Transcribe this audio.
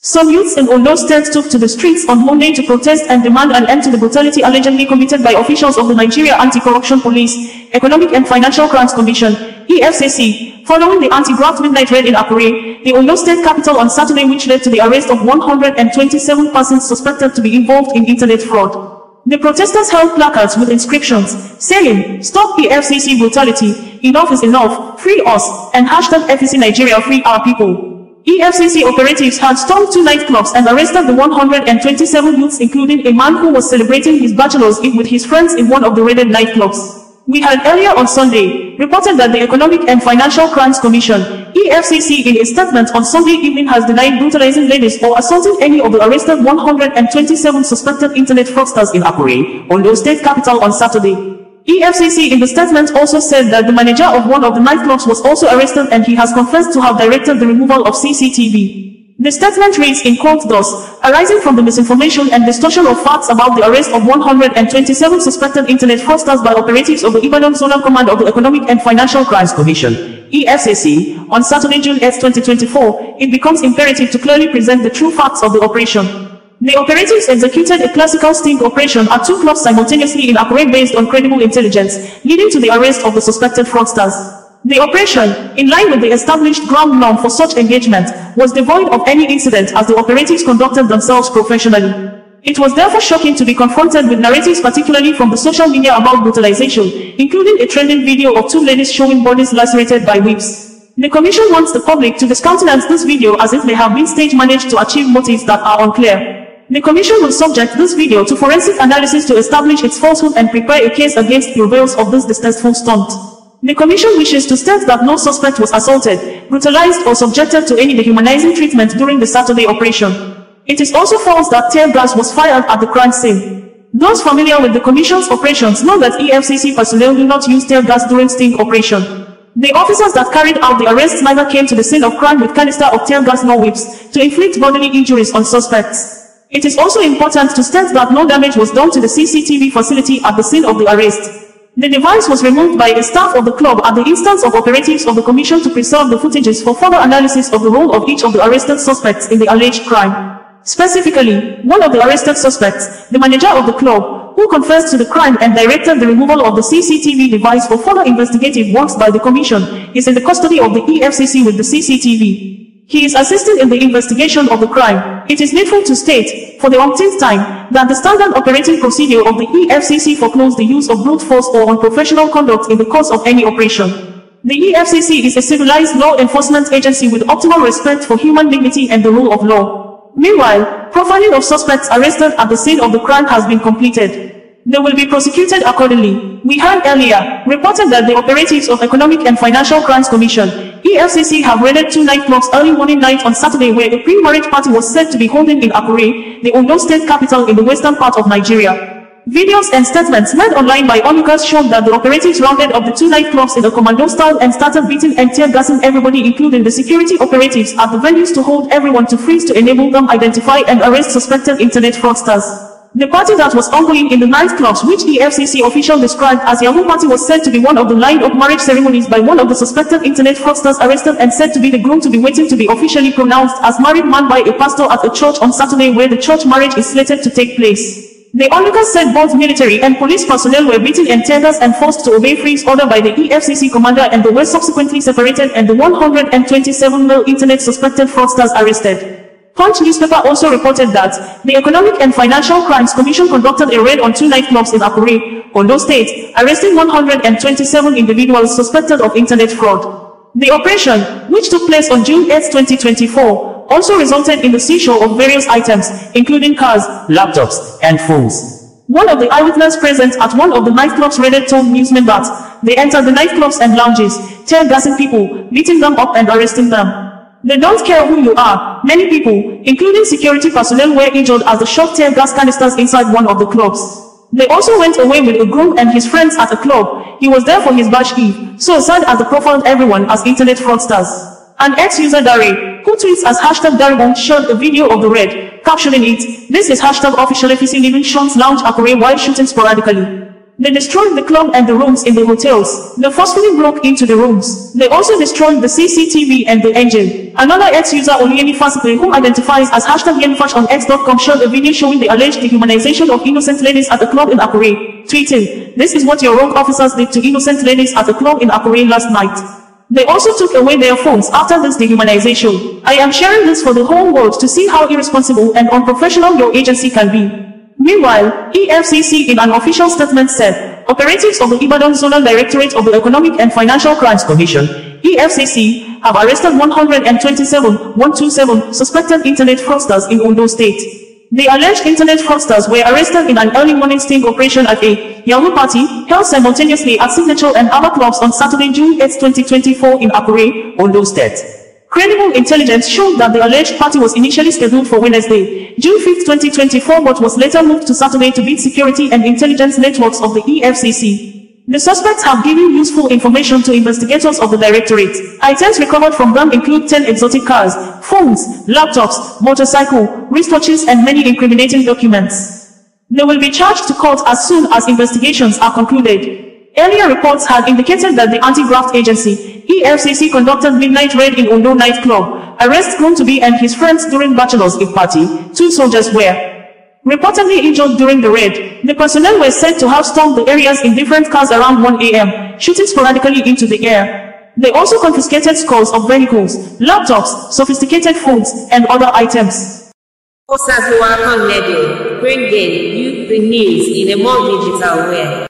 Some youths in Ondo State took to the streets on Monday to protest and demand an end to the brutality allegedly committed by officials of the Nigeria Anti-Corruption Police, Economic and Financial Crimes Commission, EFCC, following the anti-graft midnight raid in Akure, the Ondo State capital on Saturday, which led to the arrest of 127 persons suspected to be involved in internet fraud. The protesters held placards with inscriptions saying, "Stop EFCC brutality, enough is enough, free us," and hashtag FEC Nigeria free our people. EFCC operatives had stormed 2 nightclubs and arrested the 127 youths, including a man who was celebrating his bachelor's eve with his friends in one of the raided nightclubs. We had earlier on Sunday reported that the Economic and Financial Crimes Commission, EFCC, in a statement on Sunday evening has denied brutalizing ladies or assaulting any of the arrested 127 suspected internet fraudsters in Akure, Ondo State capital, on Saturday. EFCC in the statement also said that the manager of one of the nightclubs was also arrested and he has confessed to have directed the removal of CCTV. The statement reads in quote thus, "Arising from the misinformation and distortion of facts about the arrest of 127 suspected internet fraudsters by operatives of the Ibadan Zonal Command of the Economic and Financial Crimes Commission, EFCC, on Saturday, June 8, 2024, it becomes imperative to clearly present the true facts of the operation. The operatives executed a classical sting operation at 2 clubs simultaneously in Akure based on credible intelligence, leading to the arrest of the suspected fraudsters. The operation, in line with the established ground norm for such engagement, was devoid of any incident as the operatives conducted themselves professionally. It was therefore shocking to be confronted with narratives, particularly from the social media, about brutalization, including a trending video of 2 ladies showing bodies lacerated by whips. The Commission wants the public to discountenance this video as if they have been stage-managed to achieve motives that are unclear. The Commission will subject this video to forensic analysis to establish its falsehood and prepare a case against purveyors of this distasteful stunt. The Commission wishes to state that no suspect was assaulted, brutalized or subjected to any dehumanizing treatment during the Saturday operation. It is also false that tear gas was fired at the crime scene. Those familiar with the Commission's operations know that EFCC personnel do not use tear gas during sting operation. The officers that carried out the arrests neither came to the scene of crime with canister of tear gas nor whips to inflict bodily injuries on suspects. It is also important to state that no damage was done to the CCTV facility at the scene of the arrest. The device was removed by a staff of the club at the instance of operatives of the Commission to preserve the footages for further analysis of the role of each of the arrested suspects in the alleged crime. Specifically, one of the arrested suspects, the manager of the club, who confessed to the crime and directed the removal of the CCTV device for further investigative works by the Commission, is in the custody of the EFCC with the CCTV. He is assisted in the investigation of the crime. It is needful to state, for the umpteenth time, that the standard operating procedure of the EFCC forecloses the use of brute force or unprofessional conduct in the course of any operation. The EFCC is a civilized law enforcement agency with optimal respect for human dignity and the rule of law. Meanwhile, profiling of suspects arrested at the scene of the crime has been completed. They will be prosecuted accordingly. We heard earlier reported that the operatives of Economic and Financial Crimes Commission, EFCC, have raided 2 nightclubs early morning night on Saturday where a pre-marriage party was said to be holding in Akure, the Ondo State capital in the western part of Nigeria. Videos and statements made online by onlookers showed that the operatives rounded up the 2 nightclubs in a commando style and started beating and tear gassing everybody, including the security operatives at the venues, to hold everyone to freeze to enable them identify and arrest suspected internet fraudsters. The party that was ongoing in the nightclubs, which the EFCC official described as Yahoo Party, was said to be one of the lined-up marriage ceremonies by one of the suspected internet fraudsters arrested and said to be the groom to be waiting to be officially pronounced as married man by a pastor at a church on Saturday where the church marriage is slated to take place. The onlookers said both military and police personnel were beaten and tear gas and forced to obey freeze order by the EFCC commander, and they were subsequently separated and the 127 male internet suspected fraudsters arrested. Punch newspaper also reported that the Economic and Financial Crimes Commission conducted a raid on 2 nightclubs in Akure, Ondo State, arresting 127 individuals suspected of internet fraud. The operation, which took place on June 8, 2024, also resulted in the seizure of various items, including cars, laptops, and phones. One of the eyewitnesses present at one of the nightclubs raided told newsmen that they entered the nightclubs and lounges, tear gassing people, beating them up and arresting them. They don't care who you are. Many people, including security personnel, were injured as they shot tear gas canisters inside one of the clubs. They also went away with a groom and his friends at a club. He was there for his bash eve, so sad as they profiled everyone as internet fraudsters. An ex-user Dari, who tweets as hashtag Daribon, shared a video of the raid, captioning it, "This is hashtag official FEC leaving Sean's Lounge Akure while shooting sporadically." They destroyed the club and the rooms in the hotels. They forcefully broke into the rooms. They also destroyed the CCTV and the engine. Another ex-user Oluyemi Fasipere, who identifies as #YemiFash on X.com, shared a video showing the alleged dehumanization of innocent ladies at the club in Akure, tweeting, "This is what your rogue officers did to innocent ladies at the club in Akure last night." They also took away their phones after this dehumanization. "I am sharing this for the whole world to see how irresponsible and unprofessional your agency can be." Meanwhile, EFCC in an official statement said, operatives of the Ibadan Zonal Directorate of the Economic and Financial Crimes Commission, EFCC, have arrested 127 suspected internet fraudsters in Ondo State. The alleged internet fraudsters were arrested in an early morning sting operation at a Yahoo party held simultaneously at Signature and other clubs on Saturday, June 8, 2024 in Akure, Ondo State. Credible intelligence showed that the alleged party was initially scheduled for Wednesday, June 5, 2024, but was later moved to Saturday to beat security and intelligence networks of the EFCC. The suspects have given useful information to investigators of the Directorate. Items recovered from them include 10 exotic cars, phones, laptops, motorcycle, wristwatches, and many incriminating documents. They will be charged to court as soon as investigations are concluded. Earlier reports had indicated that the anti-graft agency, EFCC, conducted midnight raid in Ondo nightclub. Arrests grown to be and his friends during Bachelor's Eve party. 2 soldiers were reportedly injured during the raid. The personnel were said to have stormed the areas in different cars around 1 a.m., shooting sporadically into the air. They also confiscated scores of vehicles, laptops, sophisticated phones, and other items. Osazuwa Connedo, bringing you the news in a more digital way.